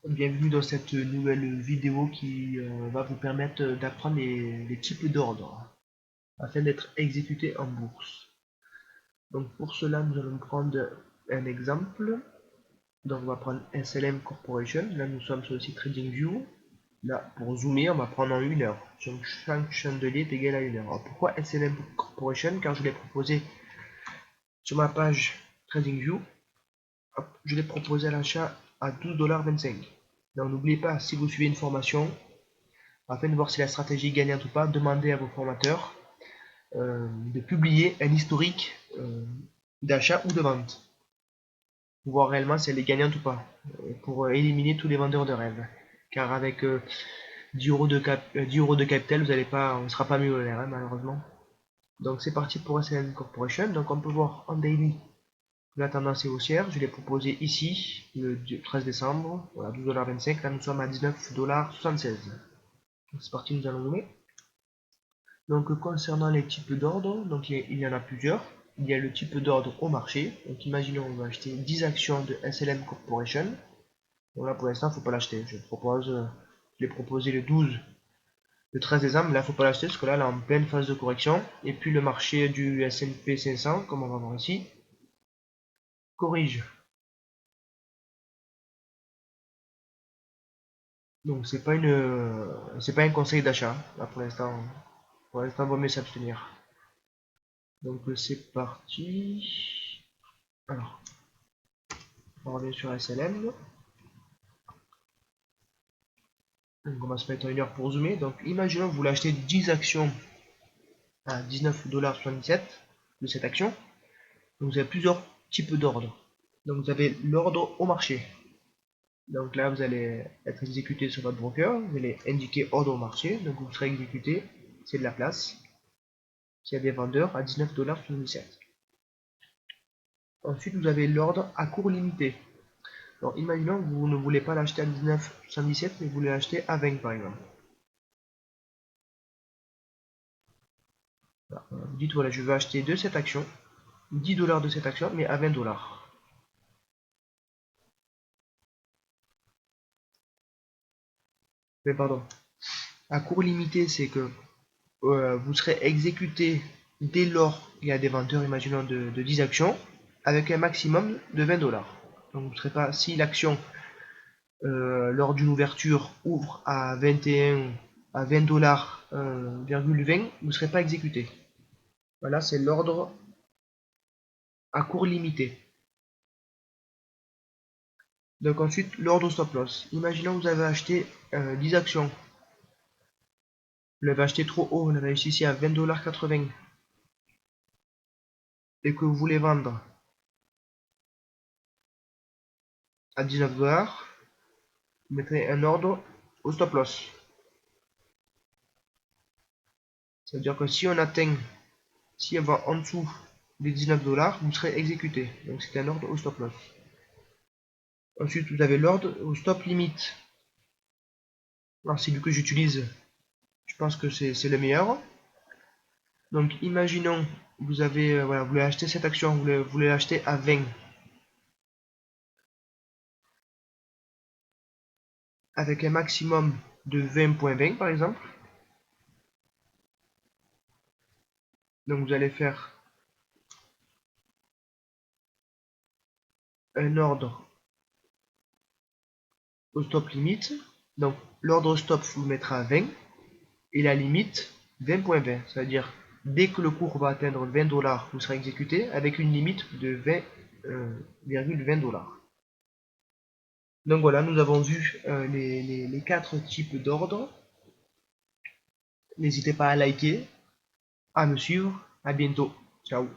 Bienvenue dans cette nouvelle vidéo qui va vous permettre d'apprendre les types d'ordre afin d'être exécuté en bourse. Donc pour cela, nous allons prendre un exemple. Donc on va prendre SLM Corporation. Là, nous sommes sur le site TradingView. Là, pour zoomer, on va prendre en 1 heure. Donc chaque chandelier est égal à 1 heure. Alors pourquoi SLM Corporation? Car je l'ai proposé sur ma page TradingView. Je l'ai proposé à l'achat à 12,25 $. Donc n'oubliez pas, si vous suivez une formation, afin de voir si la stratégie est gagnante ou pas, demandez à vos formateurs de publier un historique d'achat ou de vente pour voir réellement si elle est gagnante ou pas, pour éliminer tous les vendeurs de rêve. Car avec 10 euros de capital, vous allez pas, on ne sera pas millionnaire malheureusement. Donc c'est parti pour SLM Corporation. Donc on peut voir en daily la tendance est haussière. Je l'ai proposé ici le 13 décembre, voilà 12,25 $. Là nous sommes à 19,76 $. C'est parti, nous allons zoomer. Donc concernant les types d'ordre, donc il y en a plusieurs. Il y a le type d'ordre au marché. Donc imaginons on va acheter 10 actions de SLM Corporation. Donc là pour l'instant il ne faut pas l'acheter. Je l'ai proposé le 13 décembre, là il ne faut pas l'acheter parce que là elle est en pleine phase de correction. Et puis le marché du S&P 500, comme on va voir ici, corrige. Donc c'est pas un conseil d'achat. Là pour l'instant il vaut mieux s'abstenir. Donc c'est parti. Alors, on revient sur SLM. Donc on va se mettre à 1 heure pour zoomer. Donc imaginons que vous voulez acheter 10 actions à 19,77 $ de cette action. Donc vous avez plusieurs types d'ordres. Donc vous avez l'ordre au marché. Donc là vous allez être exécuté sur votre broker. Vous allez indiquer ordre au marché. Donc vous serez exécuté. C'est de la place. S'il y a des vendeurs à 19,77 $. Ensuite vous avez l'ordre à court limité. Alors imaginons que vous ne voulez pas l'acheter à 19,77 mais vous voulez l'acheter à 20 par exemple. Vous dites voilà je veux acheter de cette action 10 $ de cette action, mais à 20 $. Mais pardon. À court limité, c'est que vous serez exécuté dès lors qu'il y a des vendeurs, imaginons, de 10 actions, avec un maximum de 20 $. Donc vous ne serez pas, si l'action, lors d'une ouverture, ouvre à 21, à 20 $,20, vous ne serez pas exécuté. Voilà, c'est l'ordre à court limité. Donc ensuite, l'ordre stop loss. Imaginons que vous avez acheté 10 actions. Vous l'avez acheté trop haut, vous l'avez acheté ici à 20,80 $ et que vous voulez vendre à 19 $, vous mettrez un ordre au stop loss. Ça veut dire que si on atteint, si on va en dessous des 19 $, vous serez exécuté. Donc c'est un ordre au stop loss. Ensuite, vous avez l'ordre au stop limite. Alors c'est lui que j'utilise. Je pense que c'est le meilleur. Donc imaginons, vous avez, voilà, vous voulez acheter cette action, vous voulez l'acheter à 20. Avec un maximum de 20,20 par exemple. Donc vous allez faire un ordre au stop limite. Donc l'ordre stop vous mettra à 20 et la limite 20,20. C'est-à-dire dès que le cours va atteindre 20 $, vous serez exécuté avec une limite de 20,20 $. Donc voilà, nous avons vu les 4 types d'ordres. N'hésitez pas à liker, à me suivre. À bientôt. Ciao.